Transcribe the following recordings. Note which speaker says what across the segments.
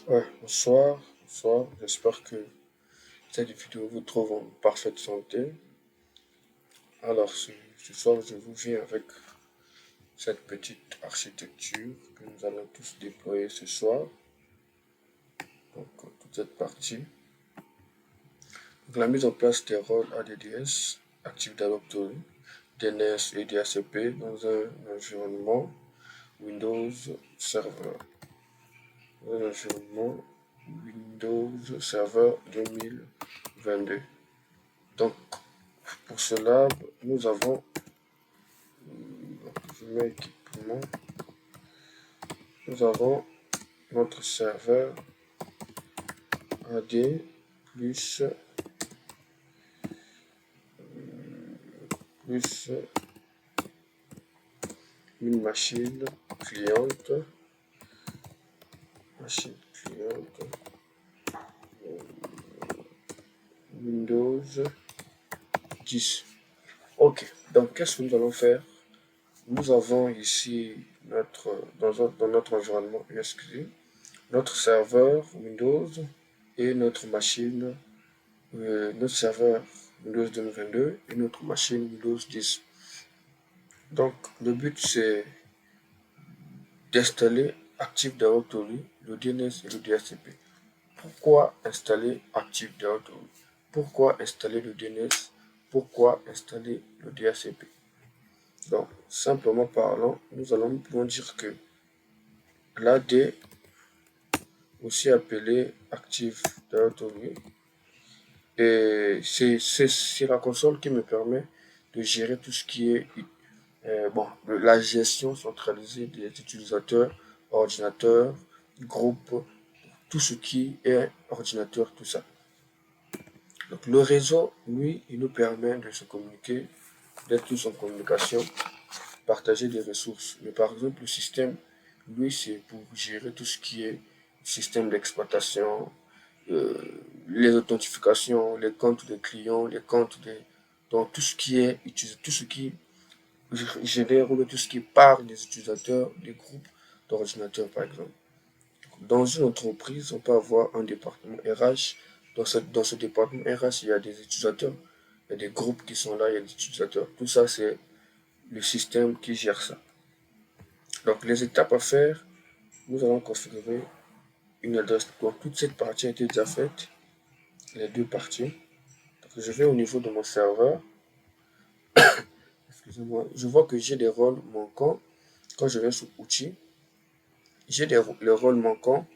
Speaker 1: Ouais, bonsoir, bonsoir. J'espère que cette vidéo vous trouve en parfaite santé. Alors, ce soir, je vous viens avec cette petite architecture que nous allons tous déployer ce soir. Donc, toute cette partie. Donc, la mise en place des rôles ADDS, Active Directory, DNS et DHCP dans un environnement Windows Server. Dans un environnement Windows Server 2022. Donc, pour cela, nous avons, je mets équipement, nous avons notre serveur AD plus une machine cliente Windows 10. Ok, donc qu'est-ce que nous allons faire? Nous avons ici dans notre environnement USQ, notre serveur Windows et notre machine, notre serveur Windows 2022 et notre machine Windows 10. Donc, le but, c'est d'installer Active Directory, le DNS et le DHCP. Pourquoi installer Active Directory? Pourquoi installer le DNS? Pourquoi installer le DHCP? Donc, simplement parlant, nous pouvons dire que l'AD, aussi appelé Active Directory, et c'est la console qui me permet de gérer tout ce qui est la gestion centralisée des utilisateurs, ordinateurs, groupes, tout ce qui est ordinateur, tout ça. Donc le réseau, lui, il nous permet de se communiquer, d'être tous en communication, partager des ressources. Mais par exemple, le système, lui, c'est pour gérer tout ce qui est système d'exploitation, euh, les authentifications, les comptes des clients, les comptes des... Donc tout ce qui est utilisé, tout ce qui génère tout ce qui part des utilisateurs, des groupes d'ordinateurs par exemple. Dans une entreprise, on peut avoir un département RH. Dans ce département RH, il y a des utilisateurs, il y a des groupes qui sont là, il y a des utilisateurs. Tout ça, c'est le système qui gère ça. Donc, les étapes à faire, nous allons configurer une adresse. Donc, toute cette partie a été déjà faite, les deux parties. Donc, je vais au niveau de mon serveur. Excusez-moi. Je vois que j'ai des rôles manquants. Quand je vais sur outils, j'ai les rôles manquants.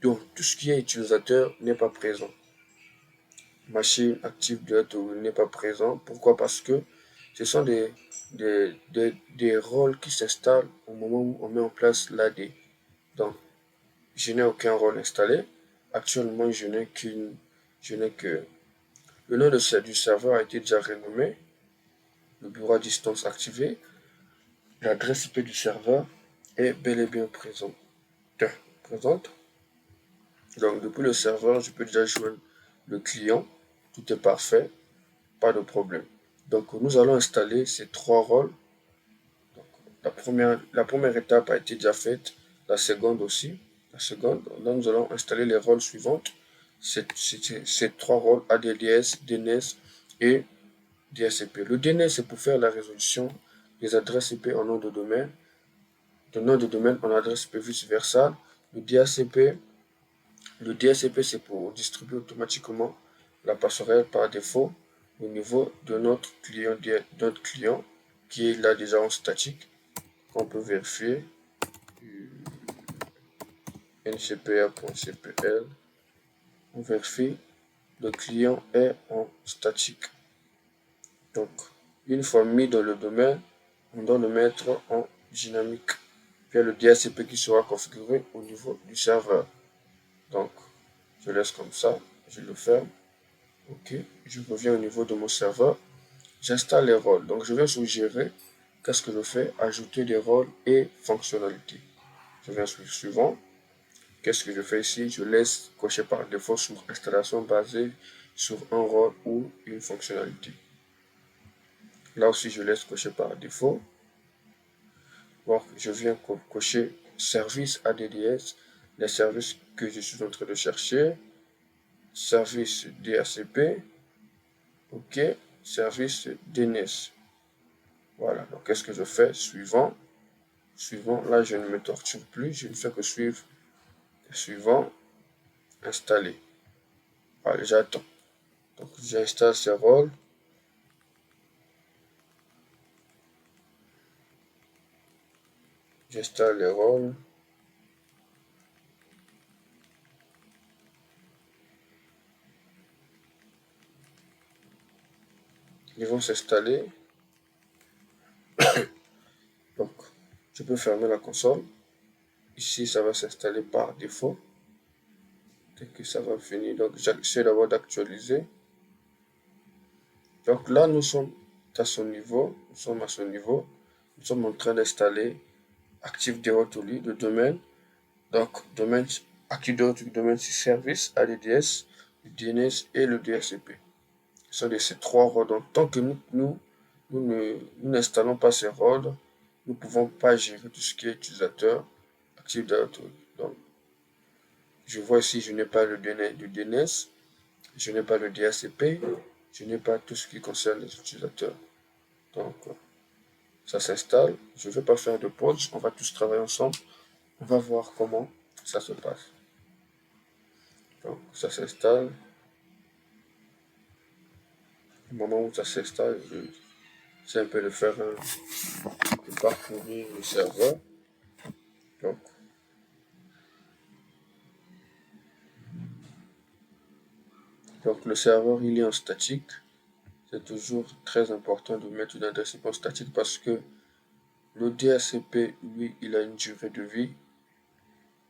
Speaker 1: Donc, tout ce qui est utilisateur n'est pas présent. Machine active directory n'est pas présent. Pourquoi? Parce que ce sont des rôles qui s'installent au moment où on met en place l'AD. Donc, je n'ai aucun rôle installé. Actuellement, je n'ai que le nom du serveur a été déjà renommé, le bureau à distance activé, l'adresse IP du serveur est bel et bien présente. Donc, depuis le serveur, je peux déjà joindre le client. Tout est parfait, pas de problème. Donc, nous allons installer ces trois rôles. Donc, la première étape a été déjà faite, la seconde aussi. La seconde, là, nous allons installer les rôles suivants. Ces trois rôles ADDS, DNS et DHCP. Le DNS, c'est pour faire la résolution des adresses IP en nom de domaine en adresse IP vice-versa. Le DHCP, c'est pour distribuer automatiquement la passerelle par défaut au niveau de notre client qui est là déjà en statique. On peut vérifier ncpa.cpl. On vérifie le client est en statique. Donc, une fois mis dans le domaine, on doit le mettre en dynamique. Puis il y a le DHCP qui sera configuré au niveau du serveur. Donc, je laisse comme ça, je le ferme. Ok, je reviens au niveau de mon serveur. J'installe les rôles. Donc, je vais suggérer qu'est-ce que je fais? Ajouter des rôles et fonctionnalités. Je viens sur le suivant. Qu'est-ce que je fais ici? Je laisse cocher par défaut sur installation basée sur un rôle ou une fonctionnalité. Là aussi, je laisse cocher par défaut. Donc, je viens cocher service ADDS les services que je suis en train de chercher. Service DHCP, ok, service DNS. Voilà, donc qu'est-ce que je fais? Suivant, là je ne me torture plus, je ne fais que suivre, suivant, installer. Voilà, j'attends. Donc j'installe ces rôles. J'installe les rôles. Ils vont s'installer. Donc, je peux fermer la console. Ici, ça va s'installer par défaut. Dès que ça va finir, donc j'essaie d'abord d'actualiser. Donc là, nous sommes à son niveau. Nous sommes à son niveau. Nous sommes en train d'installer Active Directory, le domaine. Donc, domaine Active Directory, domaine c'est service, ADDS, le DNS et le DHCP. Ce sont ces trois rôles. Donc, tant que nous n'installons pas ces rôles, nous ne pouvons pas gérer tout ce qui est utilisateur Active Directory. Donc, je vois ici, je n'ai pas le DNS, je n'ai pas le DHCP, je n'ai pas tout ce qui concerne les utilisateurs. Donc, ça s'installe. Je ne vais pas faire de pause. On va tous travailler ensemble. On va voir comment ça se passe. Donc, ça s'installe. Au moment où ça s'installe, j'essaie un peu de faire de parcourir le serveur. Donc, le serveur, il est en statique. C'est toujours très important de mettre une adresse IP en statique parce que le DHCP, lui, il a une durée de vie.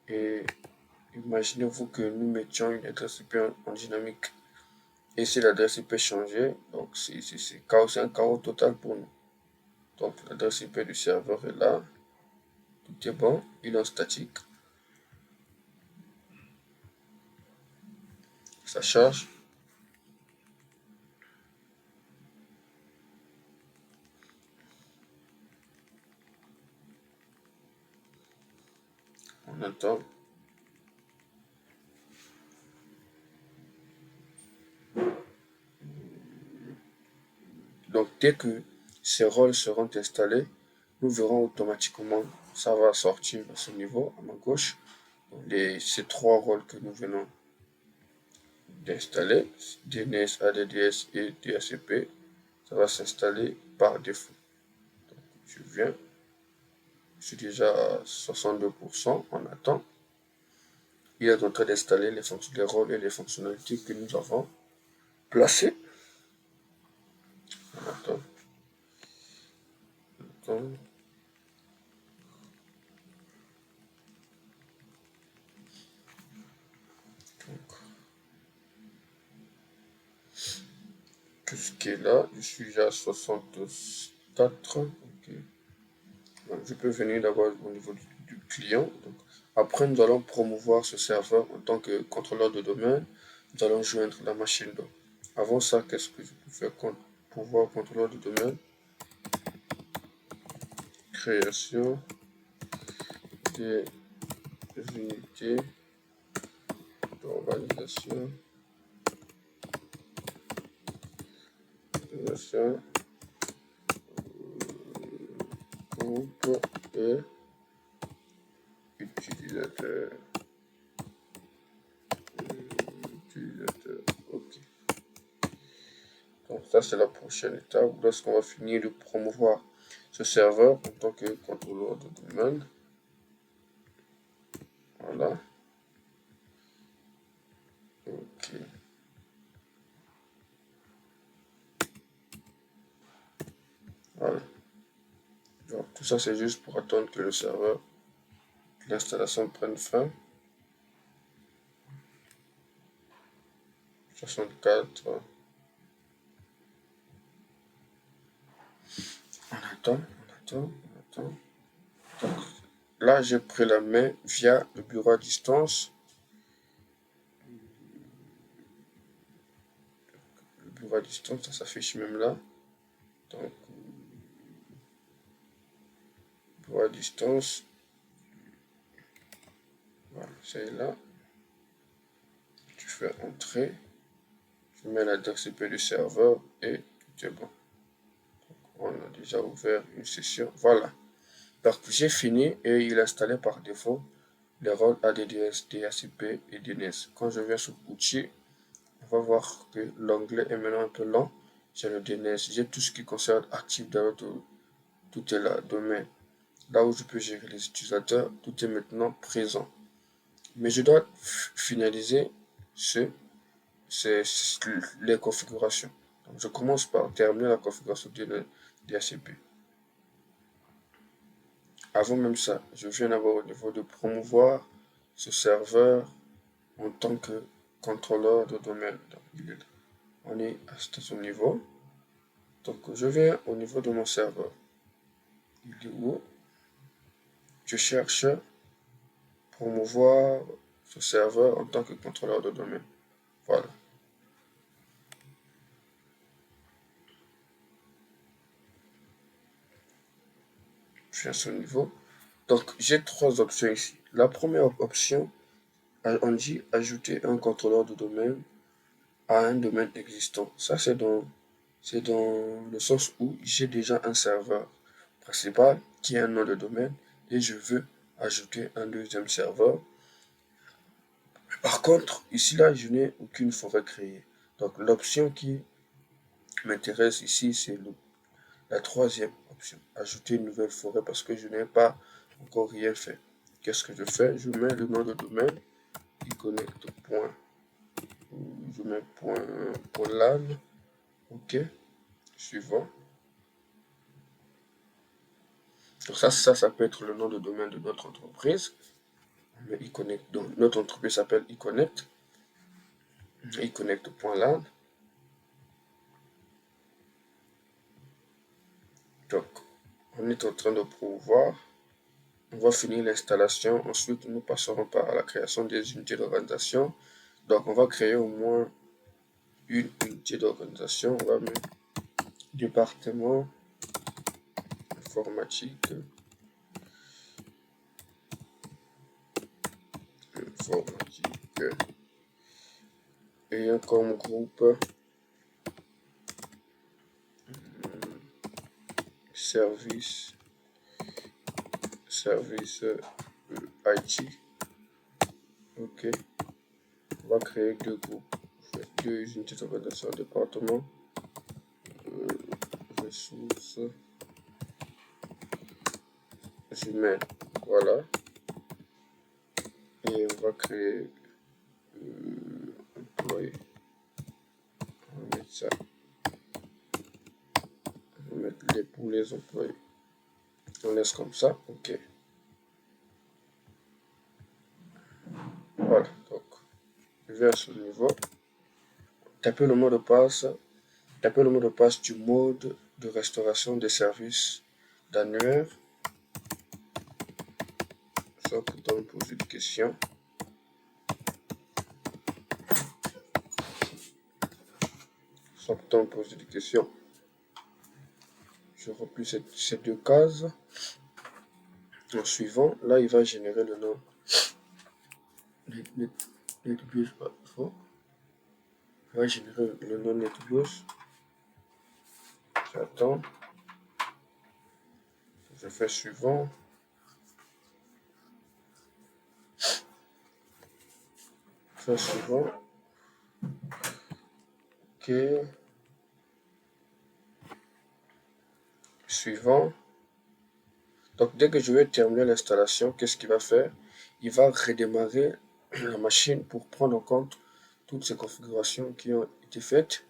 Speaker 1: Et imaginez-vous que nous mettions une adresse IP en dynamique. Et si l'adresse IP changeait, donc c'est un chaos total pour nous. Donc l'adresse IP du serveur est là. Tout est bon. Il est en statique. Ça charge. On attend. Donc dès que ces rôles seront installés, nous verrons automatiquement, ça va sortir à ce niveau, à ma gauche, ces trois rôles que nous venons d'installer, DNS, ADDS et DHCP, ça va s'installer par défaut. Donc, je viens, je suis déjà à 62%, on attend. Il est en train d'installer les rôles et les fonctionnalités que nous avons placées. On attend. On attend. Tout ce qui est là, je suis à 64. Okay. Donc, je peux venir d'abord au niveau du client. Donc, après, nous allons promouvoir ce serveur en tant que contrôleur de domaine. Nous allons joindre la machine. Donc, avant ça, qu'est-ce que je peux faire contre pouvoir contrôleur de domaine? Création des unités d'organisation. Groupe et utilisateur. Ok. Donc ça c'est la prochaine étape lorsqu'on va finir de promouvoir ce serveur en tant que contrôleur de domaine. Voilà. Ok. Voilà. Donc tout ça c'est juste pour attendre que le serveur, l'installation prenne fin. 64. On attend. Donc, là, j'ai pris la main via le bureau à distance. Le bureau à distance, ça s'affiche même là. Donc, bureau à distance. Voilà, c'est là. Tu fais entrer. Je mets l'adresse IP du serveur et tout est bon. On a déjà ouvert une session. Voilà. Donc j'ai fini et il est installé par défaut les rôles ADDS, DHCP et DNS. Quand je viens sur outils, on va voir que l'onglet est maintenant un peu long. J'ai le DNS, j'ai tout ce qui concerne Active Directory. Tout est là, domaine. Là où je peux gérer les utilisateurs, tout est maintenant présent. Mais je dois finaliser les configurations. Donc, je commence par terminer la configuration de DHCP. Avant même ça, je viens d'avoir au niveau de promouvoir ce serveur en tant que contrôleur de domaine. Donc, on est à ce niveau. Donc, je viens au niveau de mon serveur. Il est où? Je cherche promouvoir ce serveur en tant que contrôleur de domaine. Voilà. Je suis à ce niveau. Donc, j'ai trois options ici. La première option, on dit ajouter un contrôleur de domaine à un domaine existant. Ça, c'est dans le sens où j'ai déjà un serveur principal qui a un nom de domaine et je veux ajouter un deuxième serveur. Par contre, ici, là, je n'ai aucune forêt créée. Donc, l'option qui m'intéresse ici, c'est la troisième option. Ajouter une nouvelle forêt parce que je n'ai pas encore rien fait. Qu'est-ce que je fais? Je mets le nom de domaine, iconnect. Je mets point .lan. OK. Suivant. Donc ça peut être le nom de domaine de notre entreprise. Mais iconnect. Donc notre entreprise s'appelle iconnect. Iconnect.lan. Donc, on est en train de promouvoir. On va finir l'installation. Ensuite, nous passerons par la création des unités d'organisation. Donc, on va créer au moins une unité d'organisation. On va mettre département informatique. Ayant comme groupe service IT. OK. On va créer deux groupes, deux unités d'organisation, département, ressources humaines. Voilà. Et on va créer employé. On va mettre ça. On va mettre pour les employés. On laisse comme ça. OK. Voilà. Donc, je vais à ce niveau. Tapez le mot de passe. Tapez le mot de passe du mode de restauration des services d'annuaire. Ça, pourtant, me poser des questions. Sans pourtant me poser des questions. Je remplis ces deux cases. En suivant, là, il va générer le nom. Il va générer le nom NetBIOS. J'attends. Je fais suivant. OK. Suivant. Donc, dès que je vais terminer l'installation, qu'est-ce qu'il va faire? Il va redémarrer la machine pour prendre en compte toutes ces configurations qui ont été faites.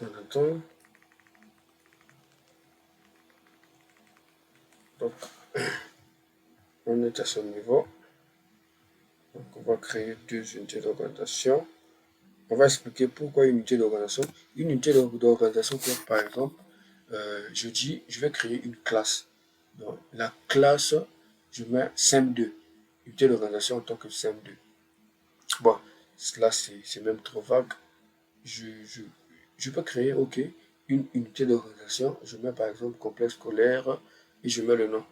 Speaker 1: On attend. Donc, on est à ce niveau. Donc, on va créer deux unités d'organisation. On va expliquer pourquoi une unité d'organisation. Une unité d'organisation, par exemple, je dis, je vais créer une classe. Donc, la classe, je mets SEM2. Unité d'organisation en tant que SEM2. Bon, Là, c'est même trop vague. Je, je, je peux créer, ok, une unité d'organisation. Je mets par exemple complexe scolaire et je mets le nom.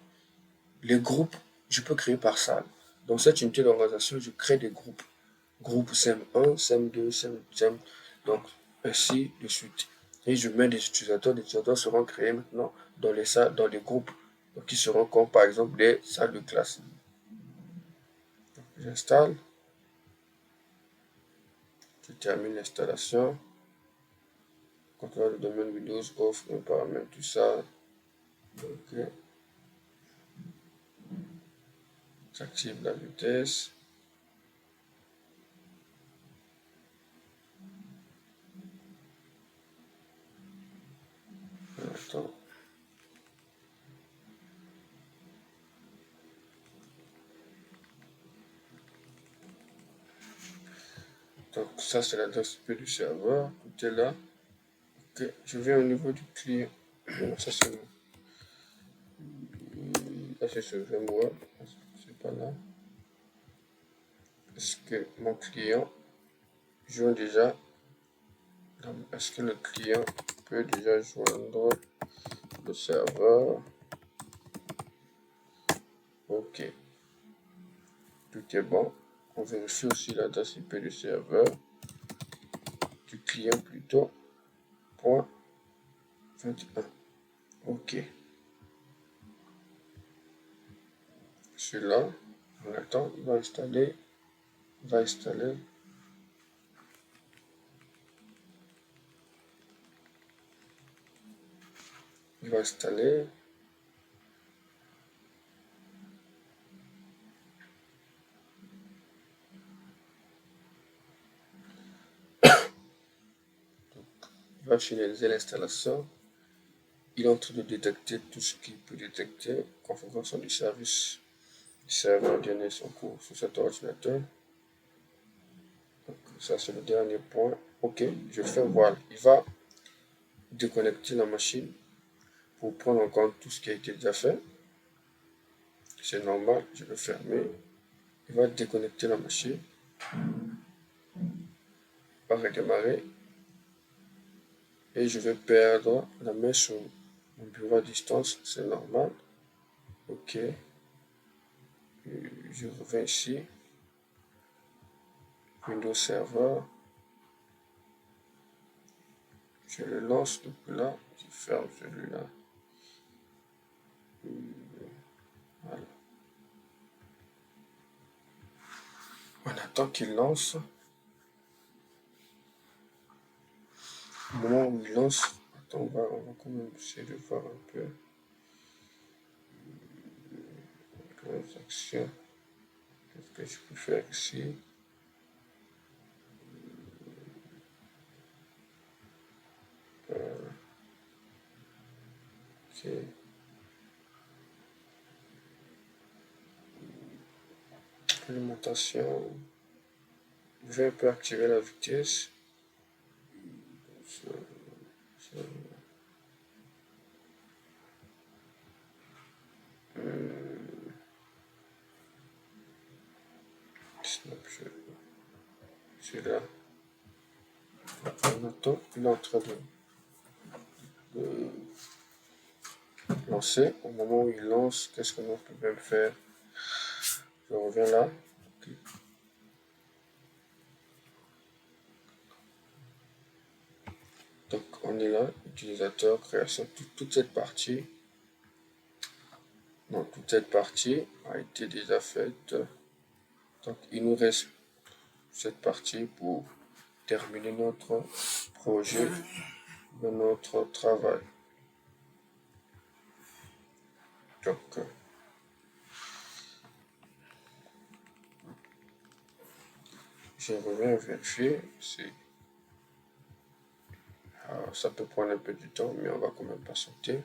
Speaker 1: Les groupes, je peux créer par salle. Dans cette unité d'organisation, je crée des groupes. Groupe SEM1, SEM2, SEM, donc ainsi de suite. Et je mets des utilisateurs. Les utilisateurs seront créés maintenant dans les salles, dans les groupes, donc qui seront comme par exemple des salles de classe. J'installe, je termine l'installation. Contrôle de domaine Windows, offre, paramètres, tout ça. Ok. J'active la vitesse. Attends. Donc ça c'est l'adresse IP du serveur. Tout est là. Ok. Je vais au niveau du client. Ça c'est bon. Là c'est sur VMware. C'est pas là. Est-ce que mon client joue déjà? Est-ce que le client peut déjà joindre le serveur? Ok. Tout est bon. On vérifie aussi l'adresse IP du serveur. Du client plutôt. Point 21. Ok. Celui-là, on attend, il va installer. Il va installer. Il va installer. Il va finaliser l'installation. Il est en train de détecter tout ce qu'il peut détecter. Configuration du service serveur DNS en cours sur cet ordinateur. Donc, ça, c'est le dernier point. Ok, je fais voilà. Il va déconnecter la machine pour prendre en compte tout ce qui a été déjà fait. C'est normal, je vais fermer. Il va déconnecter la machine. Il va redémarrer. Et je vais perdre la main sur mon bureau à distance, c'est normal. Ok. Je reviens ici. Windows Server. Je le lance depuis là. Je ferme celui-là. Voilà. On attend qu'il lance. Au moment où il lance, attends, on va quand même essayer de voir un peu. Actions. Qu'est-ce que je peux faire ici? Ok. Alimentation. Je vais un peu activer la vitesse. Snapshot. Celui-là. On attend. Il est en train de lancer. Au moment où il lance, qu'est-ce que l'on peut même faire? Je reviens là. Okay. Donc on est là, utilisateur, création, toute cette partie. Donc toute cette partie a été déjà faite. Donc il nous reste cette partie pour terminer notre projet de notre travail. Donc je reviens vérifier. Ça peut prendre un peu du temps, mais on va quand même patienter.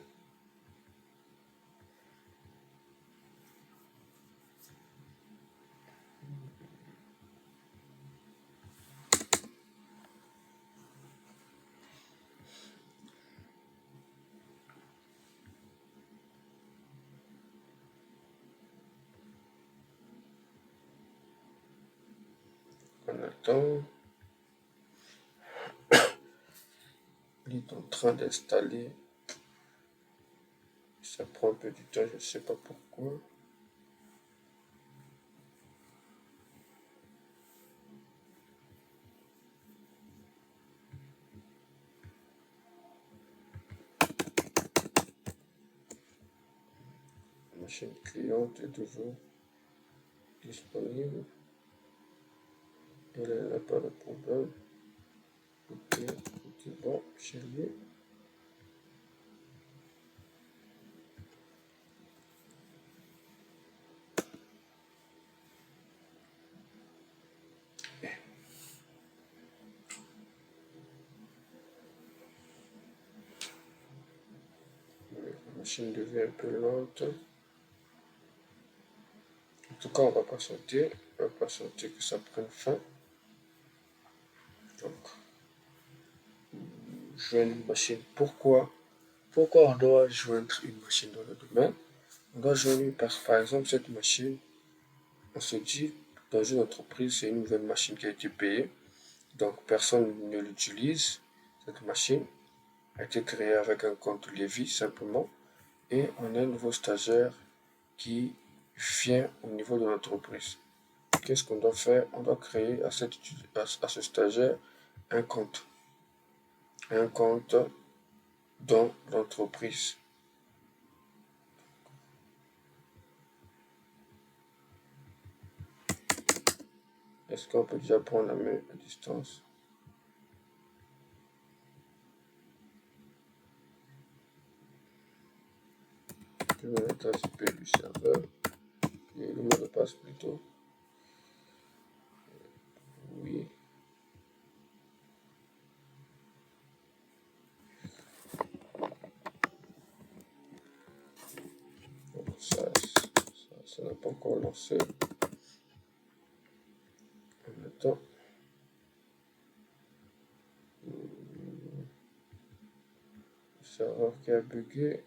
Speaker 1: On attend. temps. Il est en train d'installer. Ça prend un peu du temps, je ne sais pas pourquoi. La machine cliente est toujours disponible. Elle n'a pas de problème. Ok, tout est bon chez lui. La machine devient un peu lente. En tout cas, on va patienter que ça prenne fin. Donc, joindre une machine. Pourquoi on doit joindre une machine dans le domaine? On doit joindre par exemple cette machine. On se dit, dans une entreprise, c'est une nouvelle machine qui a été payée. Donc, personne ne l'utilise. Cette machine a été créée avec un compte Lévi simplement. Et on a un nouveau stagiaire qui vient au niveau de l'entreprise. Qu'est-ce qu'on doit faire? On doit créer à ce stagiaire un compte dans l'entreprise. Est-ce qu'on peut déjà prendre la main à distance? Je vais mettre l'ACP du serveur et le mot de passe plutôt. Oui. Donc ça n'a pas encore lancé. En attend. Le serveur qui a bugué.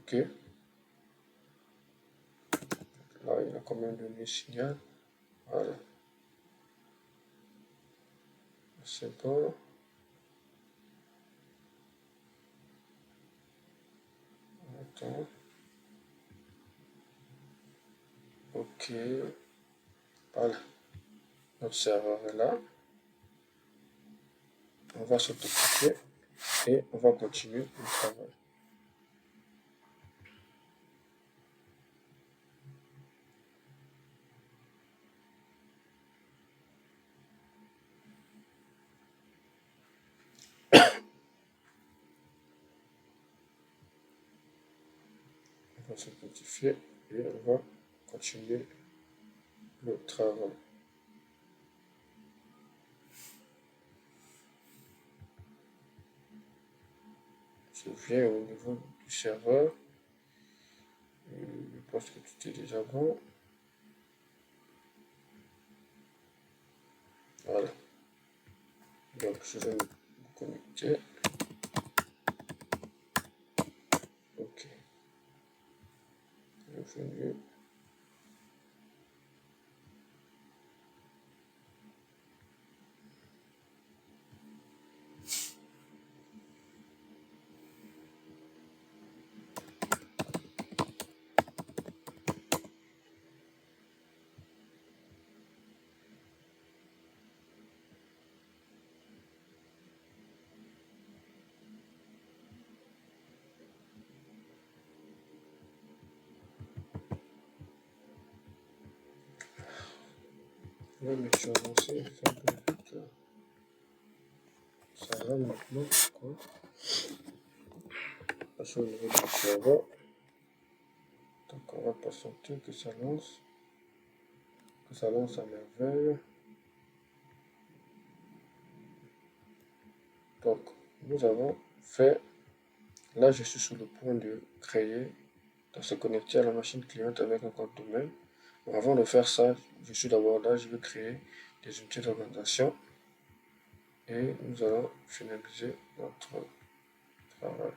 Speaker 1: Ok. Là, il a quand même donné signal. Voilà. C'est bon. Attends. Ok. Voilà. Notre serveur est là. On va s'authentifier et on va continuer le travail. On va s'authentifier et on va continuer le travail. Je viens au niveau du serveur. Je pense que tout est déjà bon. Voilà. Donc je vais me connecter. Ok. Bienvenue. Ouais, mais je suis avancé, c'est un peu vite. Ça va maintenant, quoi. Passons au niveau du serveur. Donc on va patienter que ça lance. Que ça lance à merveille. Donc nous avons fait. Là je suis sur le point de créer, de se connecter à la machine cliente avec un compte domaine. Mais avant de faire ça, je suis d'abord là, je vais créer des unités d'organisation. Et nous allons finaliser notre travail.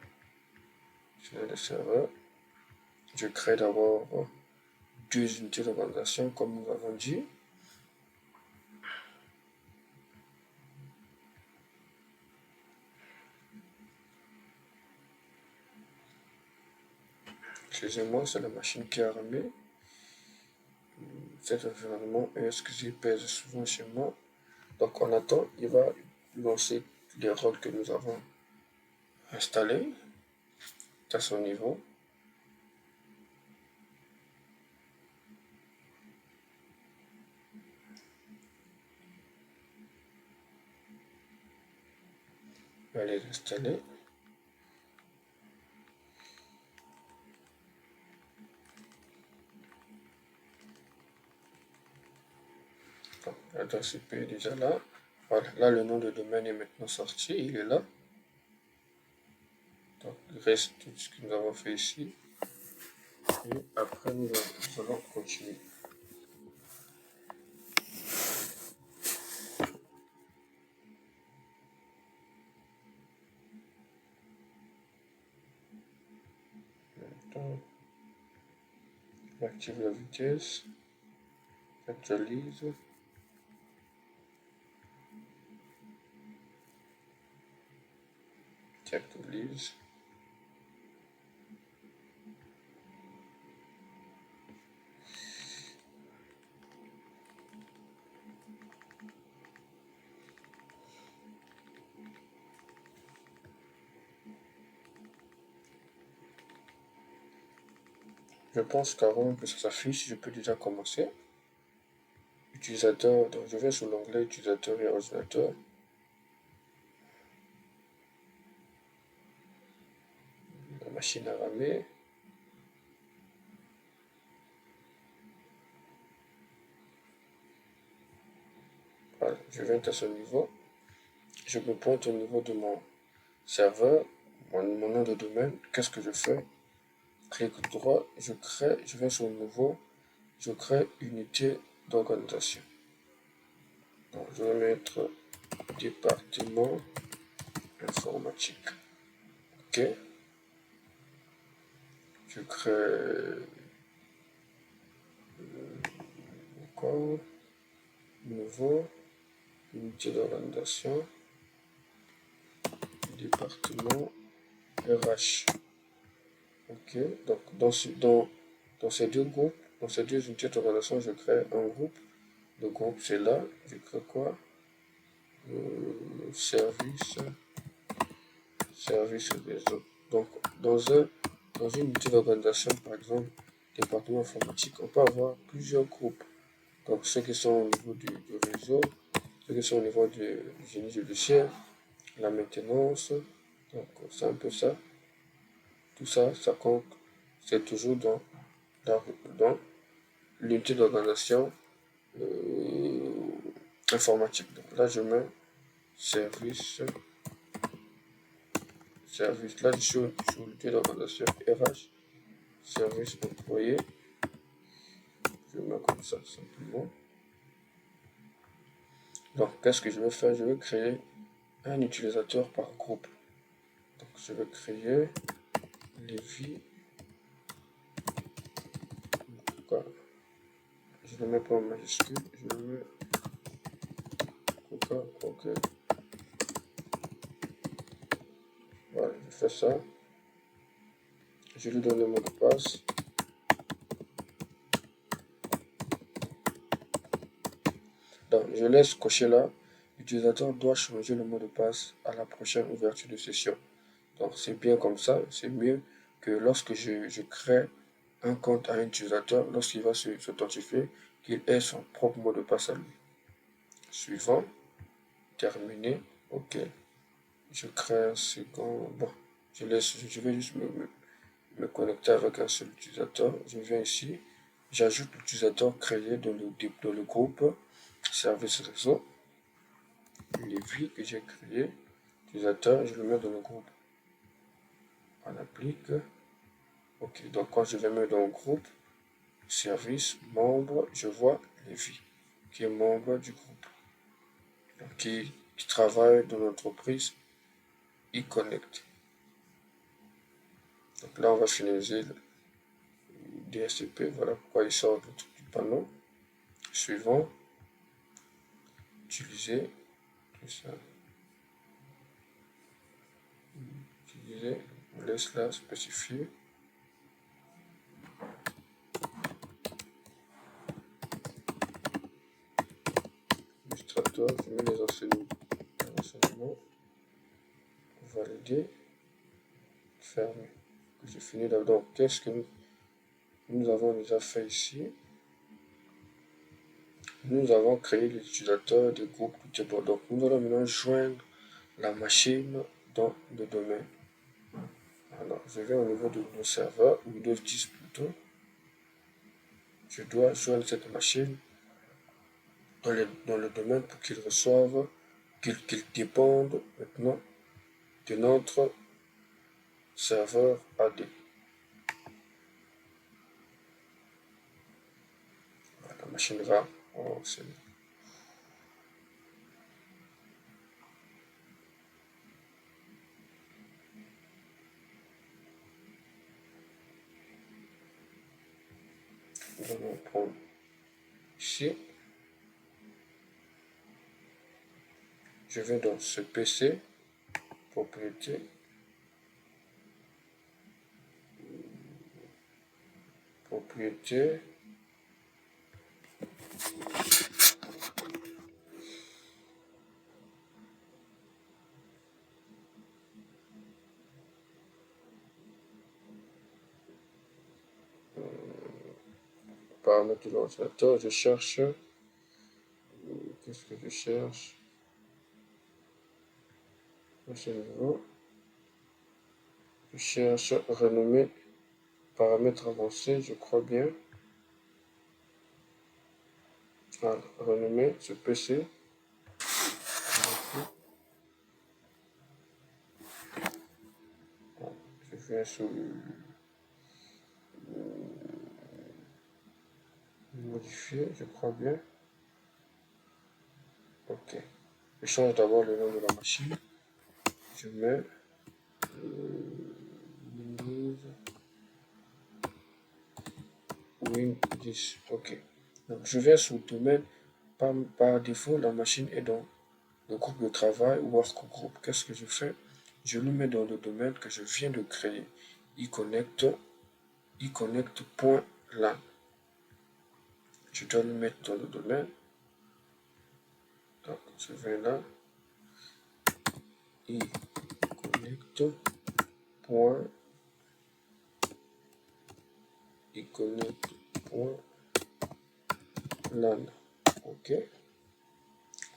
Speaker 1: le serveur. Je crée d'abord 2 unités d'organisation comme nous avons dit. Excusez-moi, c'est la machine qui a ramé. Cet environnement ESXi pèse souvent chez moi. Donc on attend, il va lancer les rôles que nous avons installés à son niveau. On va les installer. L'adresse IP est déjà là. Voilà, là le nom de domaine est maintenant sorti, il est là. Donc il reste tout ce que nous avons fait ici. Et après nous allons continuer. Maintenant, j'active la vitesse, j'actualise. J'actualise. Je pense qu'avant que ça s'affiche, je peux déjà commencer. Utilisateur, donc je vais sur l'onglet utilisateur et ordinateur. La machine à ramer. Voilà, je viens à ce niveau. Je me pointe au niveau de mon serveur, mon nom de domaine. Qu'est-ce que je fais? Clic droit, je vais sur nouveau, je crée unité d'organisation. Donc, je vais mettre département informatique. Ok. Je crée encore nouveau unité d'organisation département RH. Ok. Donc dans ces deux groupes, dans ces deux unités d'organisation, je crée un groupe. Le groupe c'est là. Je crée quoi? Service réseau. Donc, dans une unité d'organisation, par exemple, département informatique, on peut avoir plusieurs groupes. Donc, ceux qui sont au niveau du réseau, ceux qui sont au niveau du génie logiciel, la maintenance. Donc, c'est un peu ça. Tout ça, ça compte. C'est toujours dans l'unité d'organisation informatique. Donc, là, je mets service. Là, je suis sur l'unité d'organisation RH. Service employé. Je mets comme ça, simplement. Donc, qu'est-ce que je vais faire? Je vais créer un utilisateur par groupe. Donc, je vais créer Lévi. Je ne le mets pas en majuscule, je le mets OK. Voilà, je fais ça. Je lui donne le mot de passe. Donc, je laisse cocher là. L'utilisateur doit changer le mot de passe à la prochaine ouverture de session. Donc, c'est bien comme ça. C'est mieux que lorsque je crée un compte à un utilisateur, lorsqu'il va s'authentifier, qu'il ait son propre mot de passe à lui. Suivant. Terminé. OK. Je crée un second. Bon, je vais juste me connecter avec un seul utilisateur. Je viens ici. J'ajoute l'utilisateur créé dans le groupe service réseau. Les vies que j'ai créé. Utilisateur, je le mets dans le groupe. On applique. OK. Donc, quand je vais mettre dans le groupe, service, membre, je vois Lévi, qui est membre du groupe, donc qui travaille dans l'entreprise e-Connect. Donc là, on va finaliser le DHCP. Voilà pourquoi il sort du panneau. Suivant, utiliser, tout ça. Utiliser, on laisse là spécifier. Illustrator, je mets les enseignements. Valider, fermer. J'ai fini là. Donc, qu'est-ce que nous avons déjà fait ici? Nous avons créé les utilisateurs des groupes, tout est bon. Donc, nous allons maintenant joindre la machine dans le domaine. Alors, je vais au niveau de nos serveurs, Windows 10 plutôt. Je dois joindre cette machine dans le domaine pour qu'il reçoive, qu'il dépende maintenant de notre serveur AD. La machine va enseigner. Nous allons prendre ici. Je vais dans ce PC, propriété, paramètres de l'ordinateur, je cherche, qu'est-ce que je cherche? À ce niveau, je cherche renommée, paramètres avancés, je crois bien. Voilà, renommée, ce PC. Je viens sur modifier, je crois bien. Ok. Je change d'abord le nom de la machine. Je mets Windows Win 10. Ok. Donc je viens sur le domaine. Par défaut, la machine est dans le groupe de travail ou work group. Qu'est-ce que je fais? Je le mets dans le domaine que je viens de créer. iConnect.lan. Je dois le mettre dans le domaine. Donc je vais là. iConnect.lan. Ok.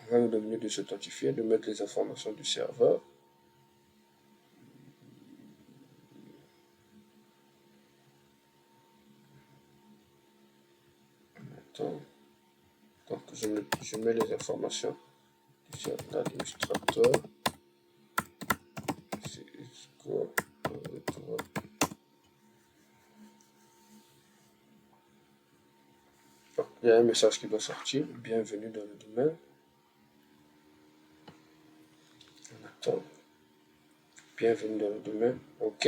Speaker 1: On va nous demander de s'authentifier, de mettre les informations du serveur. Attends. Donc je mets les informations du serveur d'administrateur. Il y a un message qui doit sortir. Bienvenue dans le domaine. On attend. Bienvenue dans le domaine. OK.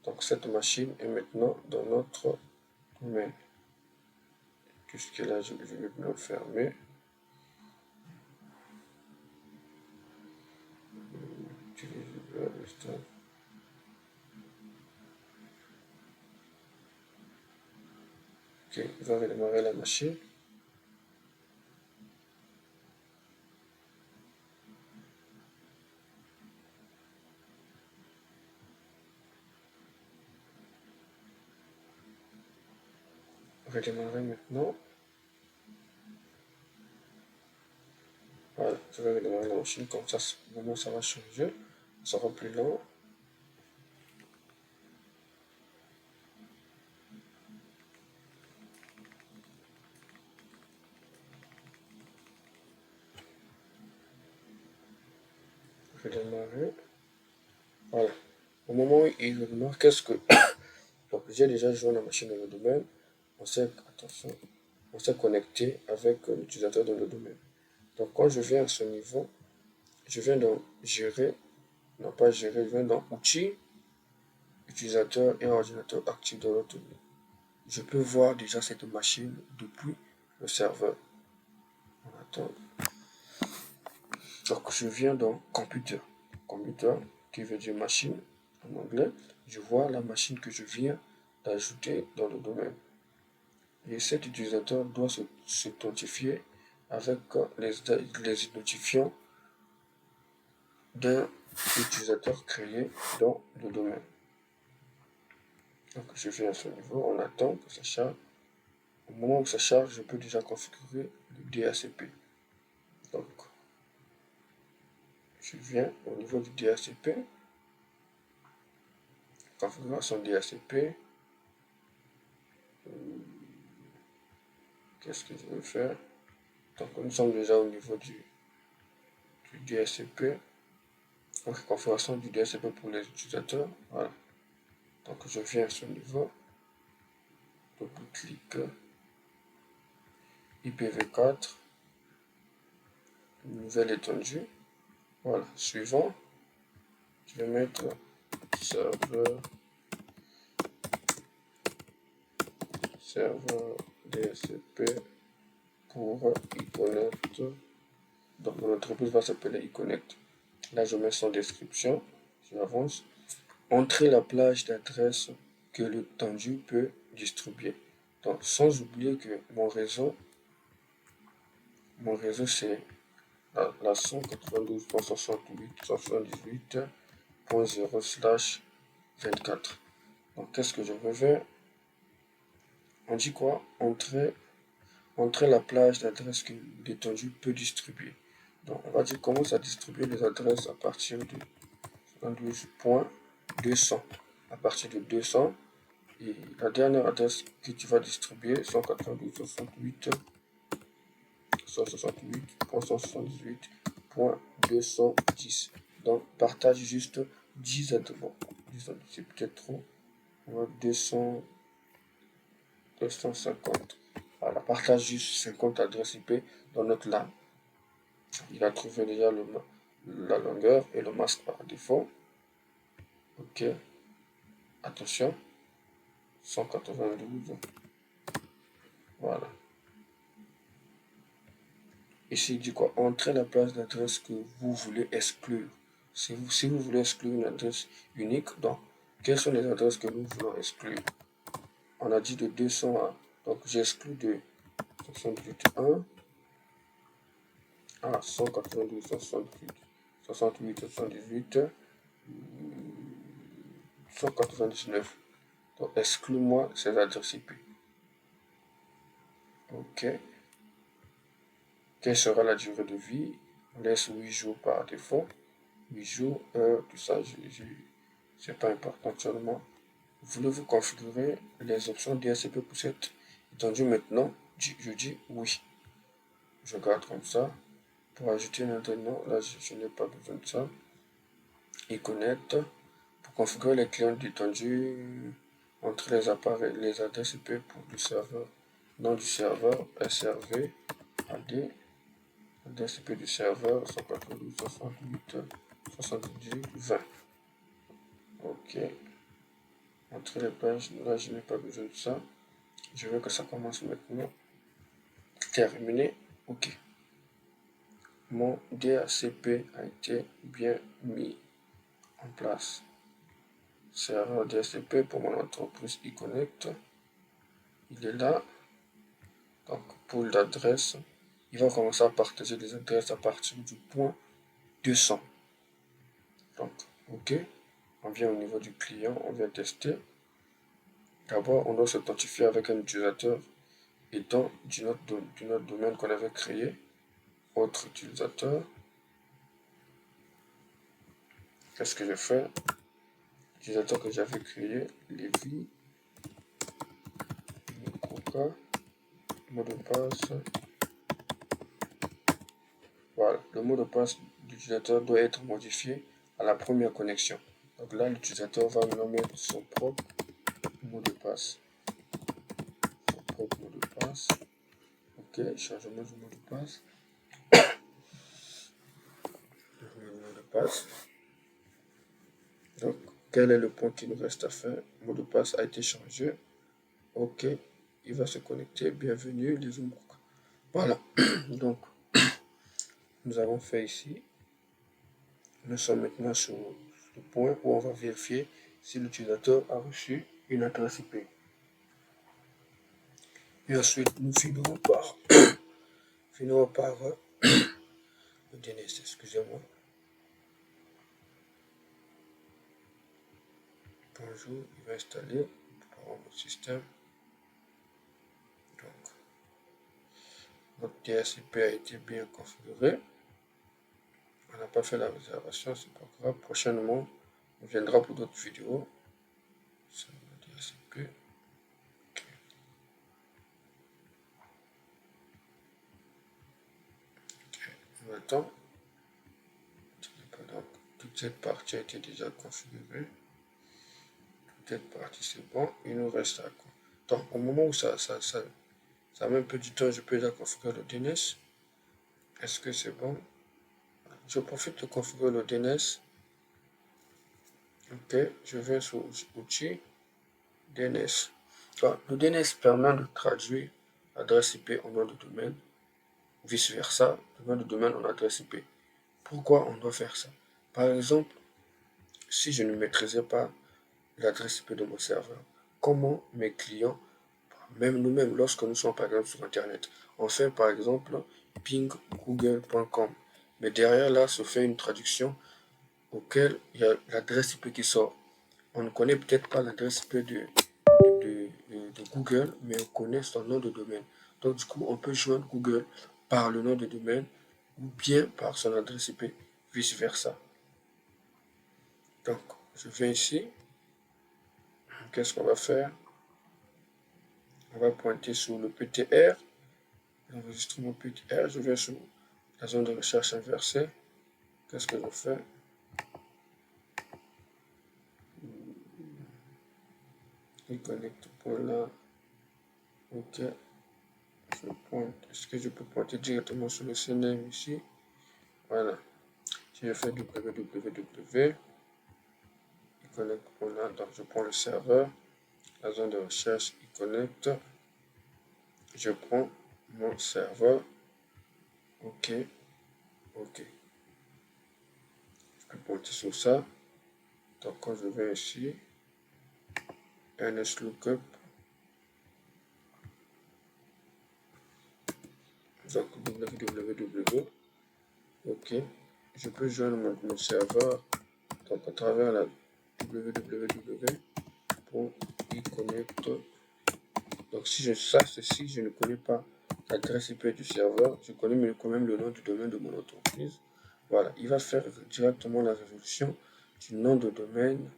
Speaker 1: Donc cette machine est maintenant dans notre domaine. Puisque là, je vais maintenant fermer. Ok, il va redémarrer la machine. Redémarrer maintenant. Voilà, je vais redémarrer la machine, comme ça, maintenant ça va changer. Ça sera plus lent. Redémarrer. Voilà. Au moment où il redémarre, qu'est-ce que. Donc, j'ai déjà joué la machine dans le domaine. On s'est connecté avec l'utilisateur dans le domaine. Donc, quand je viens à ce niveau, je viens dans gérer, non pas gérer, je viens dans outils. utilisateur et ordinateur actifs dans l'autre. Je peux voir déjà cette machine depuis le serveur. On attend. Donc je viens dans computer. Computer qui veut dire machine en anglais. Je vois la machine que je viens d'ajouter dans le domaine. Et cet utilisateur doit s'authentifier avec les identifiants d'un utilisateur créé dans le domaine. Donc je viens à ce niveau, on attend que ça charge. Au moment où ça charge, je peux déjà configurer le DHCP. Donc je viens au niveau du DHCP, configuration DHCP. Qu'est-ce que je vais faire? Donc nous sommes déjà au niveau du DHCP. Donc configuration du DHCP pour les utilisateurs. Voilà. Donc je viens à ce niveau. Double-clic. IPv4. Nouvelle étendue. Voilà. Suivant. Je vais mettre serveur DHCP pour iConnect. Donc mon entreprise va s'appeler iConnect. Là je mets son description. J'avance. Entrer la plage d'adresse que l'étendue peut distribuer. Donc sans oublier que mon réseau c'est la 192.168.0/24. Donc qu'est-ce que je veux faire? On dit quoi? Entrer la plage d'adresse que l'étendue peut distribuer. Donc on va dire commence à distribuer les adresses à partir de 192.200. À partir de 200, et la dernière adresse que tu vas distribuer, 192.168.210. Donc partage juste 10 adresses. Bon, c'est peut-être trop. On va 250. Voilà, partage juste 50 adresses IP dans notre LAN. Il a trouvé déjà la longueur et le masque par défaut. Ok. Attention. 192. Voilà. Ici, il dit quoi? Entrez la place d'adresse que vous voulez exclure. Si vous voulez exclure une adresse unique, donc, quelles sont les adresses que nous voulons exclure? On a dit de 200 à... Donc, j'exclus de 68.1 à 192, 68, 68, 78, 199. Donc, exclue-moi ces adresses IP. OK. Quelle sera la durée de vie? On laisse 8 jours par défaut. 8 jours, tout ça, c'est pas important actuellement. Voulez-vous configurer les options DHCP pour cette étendue maintenant? Je dis oui. Je garde comme ça. Pour ajouter un autre nom, là je n'ai pas besoin de ça. iConnect. Pour configurer les clients d'étendue entre les appareils, les adresses IP pour le serveur. Nom du serveur, SRV, AD. Adresse IP du serveur, 192, 68, 78, 20. Ok. Entrer les pages, là je n'ai pas besoin de ça. Je veux que ça commence maintenant. Terminé. Ok. Mon DHCP a été bien mis en place. Serveur DHCP pour mon entreprise iConnect. Il est là. Donc pour l'adresse, il va commencer à partager les adresses à partir du point 200. Donc, ok. On vient au niveau du client, on vient tester. D'abord, on doit s'authentifier avec un utilisateur étant du notre domaine qu'on avait créé. Autre utilisateur. Qu'est-ce que je fais? Utilisateur que j'avais créé, Levi, Coca, mot de passe. Voilà, le mot de passe de l'utilisateur doit être modifié à la première connexion. Donc là, l'utilisateur va nommer son propre mot de passe. Son propre mot de passe. Ok, changement du mot de passe. Le mot de passe. Donc, Quel est le point qui nous reste à faire? Le mot de passe a été changé. OK, il va se connecter. Bienvenue les Zoombrook. Voilà, donc nous avons fait ici. Nous sommes maintenant sur le point où on va vérifier si l'utilisateur a reçu une adresse IP. Et ensuite, nous finirons par le DNS, excusez-moi. Bonjour, il va installer notre système. Donc, notre DSIP a été bien configuré. On n'a pas fait la réservation, c'est pas grave. Prochainement, on viendra pour d'autres vidéos. C'est le DSIP. Okay. Okay. Maintenant, donc, toute cette partie a été déjà configurée. Toute cette partie, c'est bon. Il nous reste à quoi? Donc, au moment où ça met un peu du temps, je peux déjà configurer le DNS. Est-ce que c'est bon? Je profite de configurer le DNS. Ok, je vais sur outils, DNS. Donc, le DNS permet de traduire adresse IP en nom de domaine, vice versa, le nom de domaine en adresse IP. Pourquoi on doit faire ça? Par exemple, si je ne maîtrisais pas l'adresse IP de mon serveur, comment mes clients, même nous-mêmes, lorsque nous sommes par exemple sur Internet, on fait par exemple ping google.com, mais derrière là se fait une traduction auquel il y a l'adresse IP qui sort. On ne connaît peut-être pas l'adresse IP de Google, mais on connaît son nom de domaine. Donc du coup, on peut joindre Google par le nom de domaine ou bien par son adresse IP, vice versa. Donc, je viens ici. Qu'est-ce qu'on va faire? On va pointer sur le PTR, l'enregistrement PTR. Je vais sur la zone de recherche inversée. Qu'est-ce que je fais? Il connecte pour là. Ok. Je pointe. Est-ce que je peux pointer directement sur le CNAME ici? Voilà. Si je fais www, il connecte pour là. Donc je prends le serveur, la zone de recherche, il connecte. Je prends mon serveur. Ok. Ok. Je peux pointer sur ça. Donc quand je vais ici, NSLOOKUP. Donc www. Ok. Je peux joindre mon serveur donc à travers la www pour y connecte. Donc si je sache ceci, je ne connais pas l'adresse IP du serveur, je connais quand même le nom du domaine de mon entreprise. Voilà, il va faire directement la résolution du nom de domaine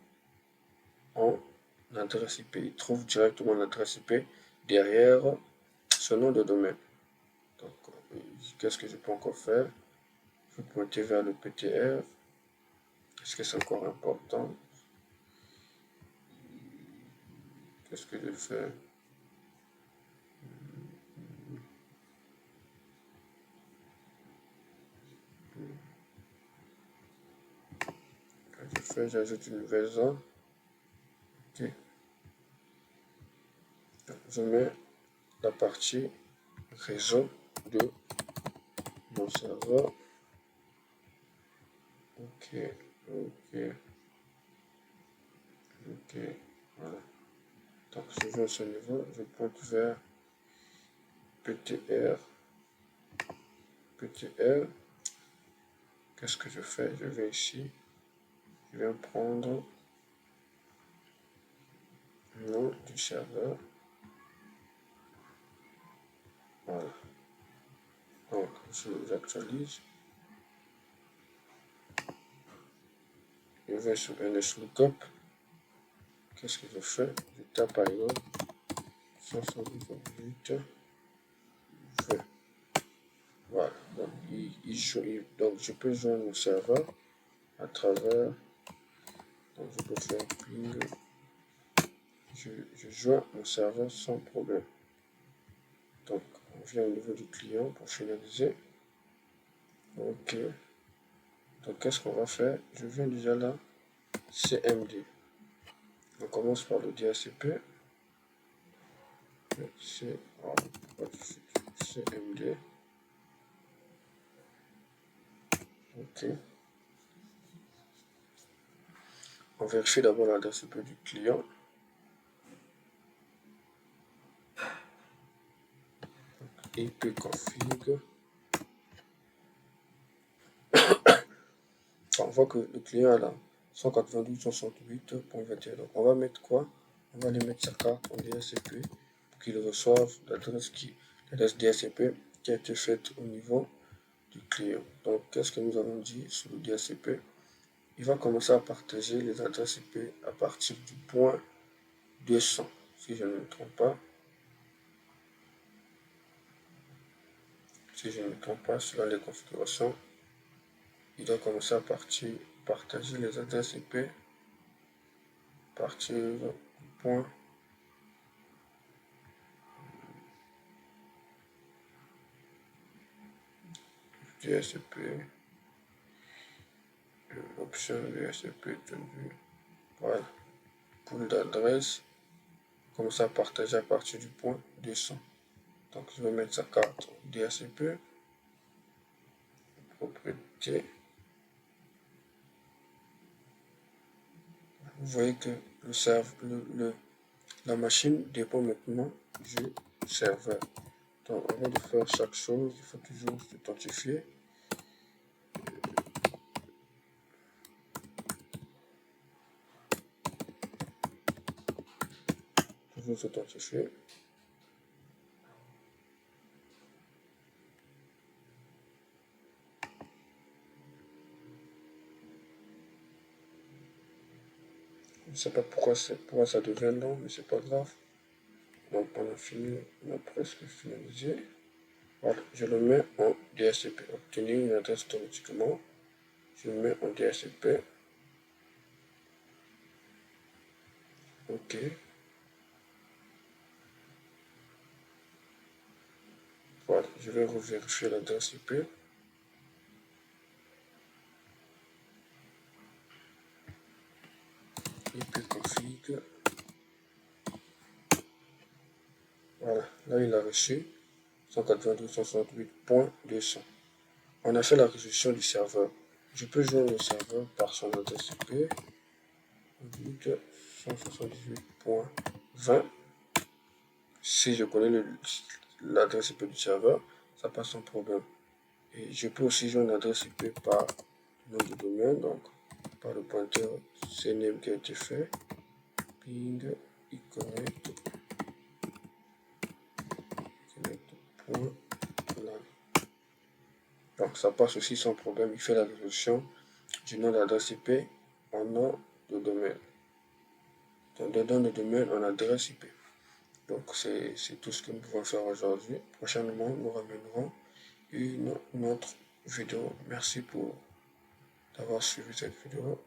Speaker 1: en adresse IP. Il trouve directement l'adresse IP derrière ce nom de domaine. Donc, qu'est-ce que je peux encore faire? Je peux pointer vers le PTR. Est-ce que c'est encore important? Qu'est-ce que je fais? J'ajoute une nouvelle zone. Ok. Je mets la partie réseau de mon serveur. Ok, ok, ok, voilà. Donc je vais à ce niveau, je pointe vers PTR. PTR. Qu'est-ce que je fais? Je vais ici. Je vais prendre le nom du serveur. Voilà. Donc, j'actualise. Je vais sur NSLOOKUP. Qu'est-ce que je fais? Je tape par exemple 528. Voilà. Donc, donc, je peux joindre mon serveur à travers. Donc, je peux faire ping. Je joins mon serveur sans problème. Donc, on vient au niveau du client pour finaliser. Ok. Donc, qu'est-ce qu'on va faire? Je viens déjà là. CMD. On commence par le DHCP. CMD. Ok. On vérifie d'abord l'adresse IP du client. ipconfig. On voit que le client a là 192.68.21. Donc on va mettre quoi? On va aller mettre sa carte en DHCP pour qu'il reçoive l'adresse DHCP qui a été faite au niveau du client. Donc qu'est-ce que nous avons dit sur le DHCP? Il va commencer à partager les adresses IP à partir du point 200, si je ne me trompe pas. Si je ne me trompe pas, selon les configurations, il doit commencer à partager les adresses IP à partir du point DHCP, option DHCP tenue. Voilà. Pool d'adresse, commencer à partager à partir du point 200. Donc je vais mettre sa carte DHCP, propriété. Vous voyez que la machine dépend maintenant du serveur. Donc avant de faire chaque chose, il faut toujours s'authentifier. Toujours s'authentifier. Je ne sais pas pourquoi ça devient long, mais c'est pas grave. Donc on a fini, on a presque finalisé. Voilà, je le mets en DHCP. Obtenir une adresse automatiquement. Je le mets en DHCP. OK. Voilà, je vais revérifier l'adresse IP. ipconfig. Voilà, là il a reçu 192.168.200. On a fait la résolution du serveur. Je peux joindre le serveur par son adresse IP. 178.20. Si je connais l'adresse IP du serveur, ça passe sans problème. Et je peux aussi joindre l'adresse IP par nom de domaine, donc par le pointeur CNAME qui a été fait. Ping iconnect. Donc ça passe aussi sans problème. Il fait la résolution du nom d'adresse IP en nom de domaine. Donc dedans le domaine en adresse IP. Donc c'est tout ce que nous pouvons faire aujourd'hui. Prochainement, nous ramènerons une autre vidéo. Merci pour d'avoir suivi cette vidéo.